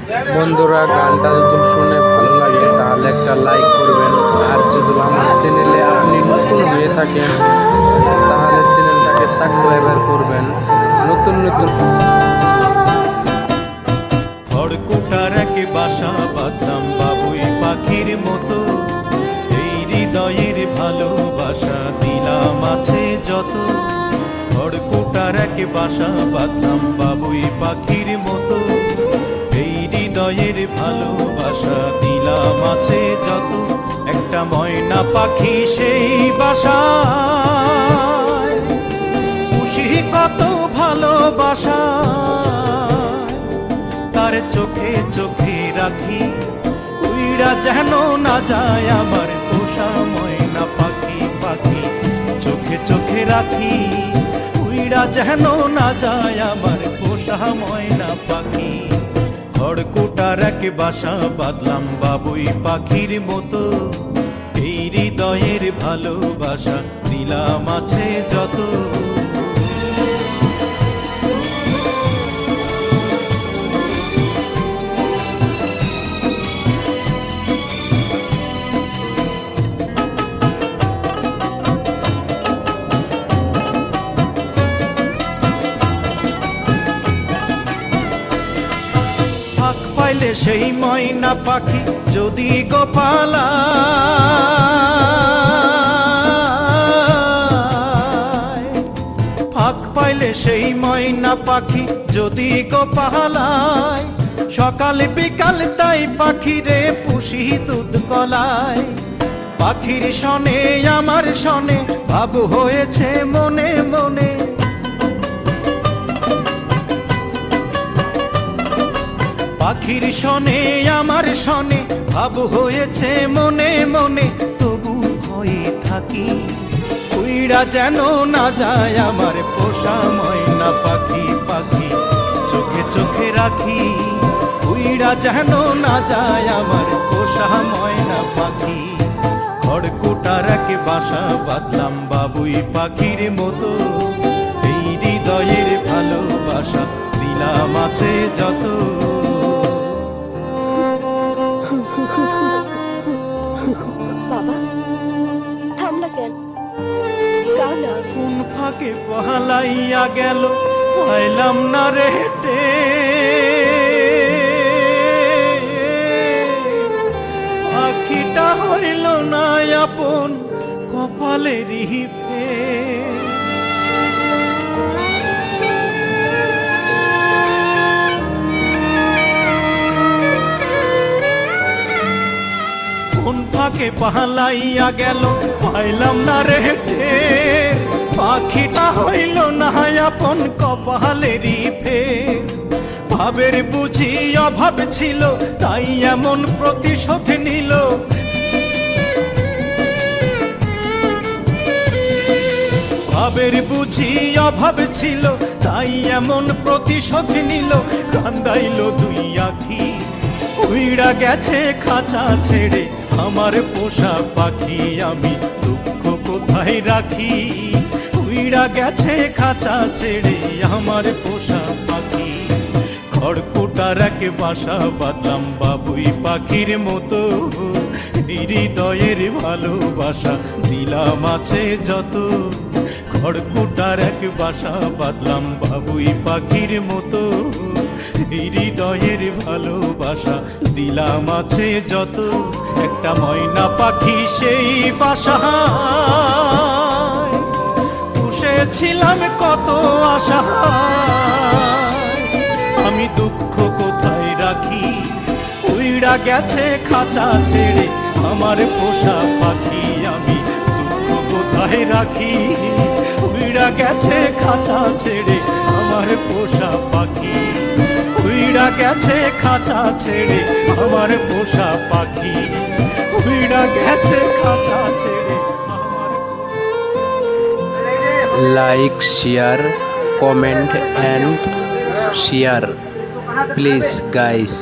বন্ধুরা, গানটা যদি শুনে ভালো লাগে তাহলে একটা লাইক করবেন। আর যদি আমার চ্যানেলে আপনি নতুন হয়ে থাকেন তাহলে চ্যানেলটাকে সাবস্ক্রাইবার করবেন। নতুন নতুন খড়কুটার এক বাসা বাঁধলাম বাবুই পাখির মতো, এই হৃদয়ের ভালোবাসা দিলাম আছে যত। খড়কুটার এক বাসা বাঁধলাম বাবুই পাখির মতো, এই হৃদয়ের ভালোবাসা দিলাম আছে যত। একটা ময়না পাখি সেই বাসা খুশি কত ভালোবাসা, তার চোখে চোখে রাখি উইরা যেন না যায় আমার পোষা ময়না পাখি। পাখি চোখে চোখে রাখি উইরা যেন না যায় আমার পোষা ময়না পাখি। খড়কুটার এক বাসা বাঁধলাম বাবুই পাখির মতো, এই হৃদয়ের ভালোবাসা দিলাম আছে যত। ফাঁক পাইলে সেই ময়না পাখি যদি গোপালা, ফাঁক পাইলে সেই ময়না পাখি যদি গোপালায়, সকাল বিকাল তাই পাখিরে পুষি দুধ কলায়। পাখির শনে আমার শনে ভাব হয়েছে মনে মনে, পাখির শনে আমার শনে ভাব হয়েছে মনে মনে। তবু ভয়ে থাকি উইরা যেন না যায় আমার পোষা ময়না পাখি। পাখি চোখে চোখে রাখি উইরা যেন না যায় আমার পোষা ময়না পাখি। খড়কুটার এক বাসা বাঁধলাম বাবুই পাখির মতো, এই হৃদয়ের ভালোবাসা দিলাম আছে যত। বাবা থামলা কেন? গানা কোন ফাঁকে পালাইয়া গেল পাইলাম না রে হেঁটে, আখিটা হইল না আপন কপালেরই ফের। কোন ফাঁকে পালাইয়া গেল পাইলাম না রে হেঁটে, পাখিটা হইল না আপন কপালেরই ফের। ভাবের বুঝি অভাব ছিল তাই এমন প্রতিশোধ নিল, ভাবের বুঝি অভাব ছিল তাই এমন প্রতিশোধ নিল। কান্দাইল দুই আখি উইড়া গেছে খাঁচা ছেড়ে আমার পোষা পাখি। আমি দুঃখ কোথায় রাখি উইড়া গেছে খাঁচা ছেড়ে আমার পোষা পাখি। খড়কুটার এক বাসা বাঁধলাম বাবুই পাখির মতো, হৃদয়ের ভালোবাসা দিলাম আছে যত। খড়কুটার এক বাসা বাঁধলাম বাবুই পাখির মতো, হৃদয়ের ভালোবাসা দিলাম আছে যত। একটা ময়না পাখি সেই বাসা পুষেছিলাম কত আশা, আমি দুঃখ কোথায় রাখি উইড়া গেছে খাঁচা ছেড়ে আমার পোষা পাখি। আমি দুঃখ কোথায় রাখি উইড়া গেছে খাঁচা ছেড়ে আমার পোষা পাখি। উইড়া গেছে খাঁচা ছেড়ে আমার পোষা পাখি। উইড়া গেছে খাঁচা ছেড়ে আমার। Like, share, comment and share please guys.